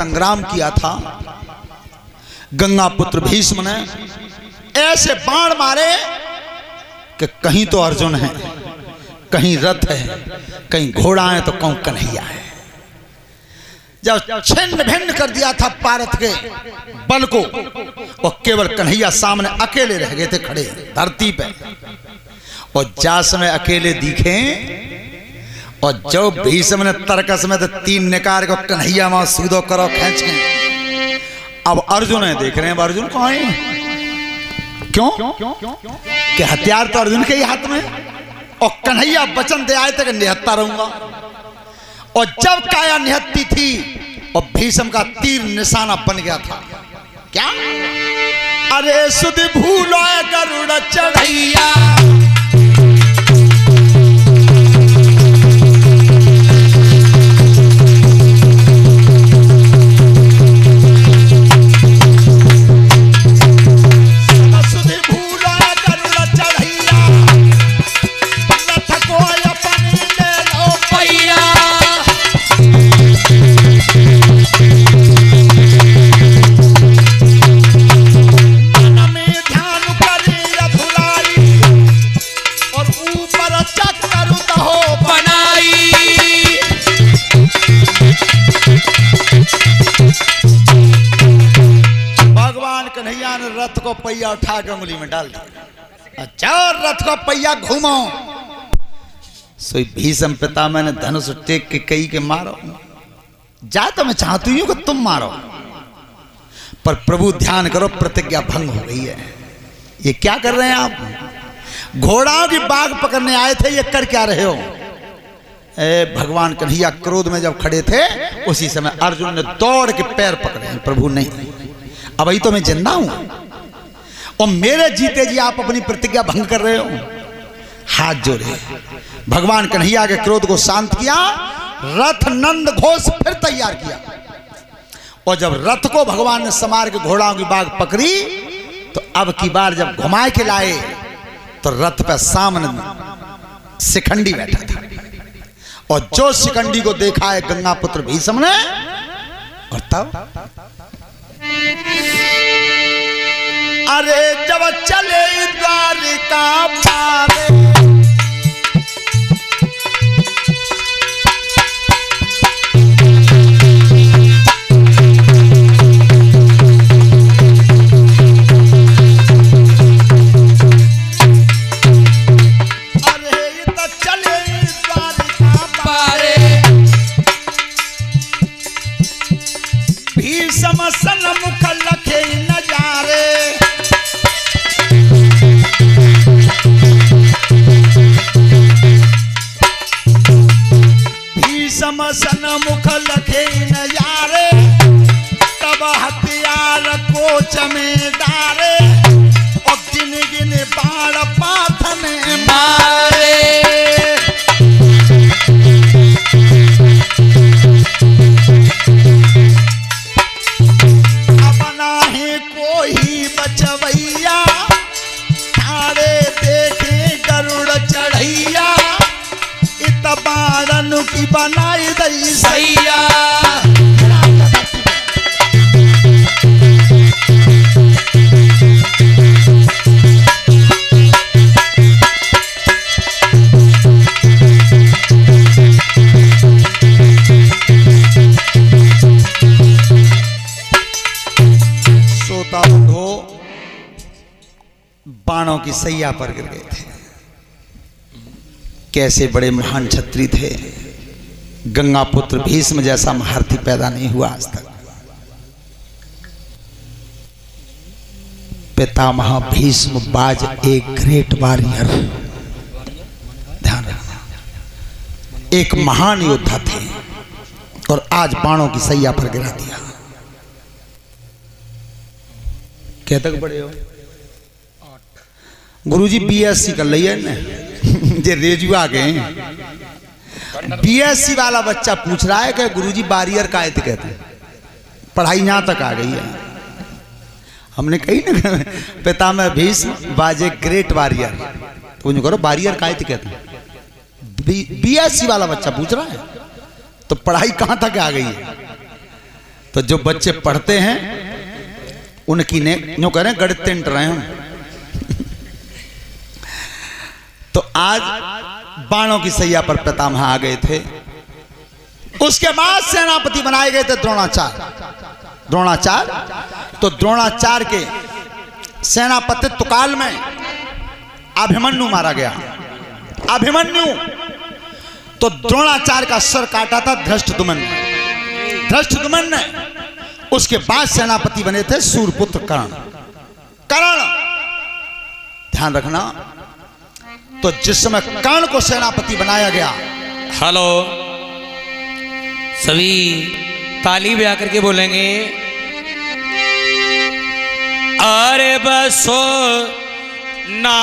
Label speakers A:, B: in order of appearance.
A: संग्राम किया था। गंगा पुत्र भीष्म ने ऐसे बाण मारे कि कहीं तो अर्जुन है, कहीं रथ है, कहीं घोड़ा है, तो कहीं कन्हैया है। जब छिन्न भिन्न कर दिया था पारथ के बल को, और केवल कन्हैया सामने अकेले रह गए थे खड़े धरती पे। और जा समय अकेले दिखे, और जो भीष्म ने तर्कस में तो 3 निकार को कन्हैया मां सूदो करो खींच के। अब अर्जुन है, देख रहे हैं अर्जुन कौन है, क्यों कि हथियार तो अर्जुन के ही हाथ में। और कन्हैया वचन दे आए थे कि निहत्ता रहूंगा। और जब काया निहत्ती थी और भीष्म का तीर निशाना बन गया था, क्या अरे सुध भूलो गरुड़ चढ़ैया, रथ को पहिया उठा के उंगली में डाल दिया। अच्छा, रथ को पहिया घूमो। सोई भीष्म पितामह ने धनुष टेक के कही के मारो जा, तो मैं चाहती हूं कि तुम मारो, पर प्रभु ध्यान करो प्रतिज्ञा भंग हो गई है। ये क्या कर रहे हैं आप? घोड़ाओं की बाग पकड़ने आए थे, ये कर क्या रहे हो? भगवान कन्हैया क्रोध में जब खड़े थे, उसी समय अर्जुन ने दौड़ के पैर पकड़े। प्रभु नहीं, अब ही तो मैं जिंदा हूं, और मेरे जीते जी आप अपनी प्रतिज्ञा भंग कर रहे हो। हाथ जोड़े, भगवान कन्हैया के क्रोध को शांत किया, रथ नंद घोष फिर तैयार किया। और जब रथ को भगवान ने समार के घोड़ाओं की बाग पकड़ी, तो अब की बार जब घुमा के लाए, तो रथ पे सामने शिखंडी बैठा था। और जो शिखंडी को देखा है गंगा पुत्र भीष्म ने, और तब अरे जब चले द्वारिका पारे, अरे तो चले द्वारिका पारे, भीष्म सन्मुख लखे नजारे, सन्मुख लखे नजारे, तब हथियार कोच में डारे, और गिन गिन बाण पाथन मारे। अब नाही कोई बचवैया, ठाड़े देखे गरुड़ चढ़ैया, बारन की बनाई दई सैया। सोता उठो, बाणों की सैया पर गिर गए थे। कैसे बड़े महान क्षत्रिय थे। गंगा पुत्र भीष्म जैसा महारथी पैदा नहीं हुआ आज तक। पितामह भीष्म बाज एक ग्रेट वॉरियर, ध्यान रखना, एक महान योद्धा थे, और आज बाणों की सैया पर गिरा दिया। क्या तक पढ़े हो? गुरुजी बीएससी कर लिया ने, जे रेजू आ गए। बीएससी वाला बच्चा पूछ रहा है कि गुरुजी बारियर का कहते हैं, पढ़ाई यहां तक आ गई है। हमने कही ना पितामह भीष्म बाजे ग्रेट वॉरियर, तो करो बारियर का कहते हैं। बीएससी वाला बच्चा पूछ रहा है, तो पढ़ाई कहां तक आ गई है? तो जो बच्चे पढ़ते हैं उनकी ने यूं करें गणित रहे हम। तो आज बाणों की सैया पर पितामह आ गए थे। उसके बाद सेनापति बनाए गए थे द्रोणाचार्य। तो द्रोणाचार्य के सेनापतित्व काल में अभिमन्यु मारा गया। अभिमन्यु तो द्रोणाचार्य का सर काटा था धृष्टद्युम्न ने। उसके बाद सेनापति बने थे सूरपुत्र कर्ण। ध्यान रखना, तो जिस समय कर्ण को सेनापति बनाया गया,
B: हेलो सभी ताली बजा करके बोलेंगे, अरे बसो ना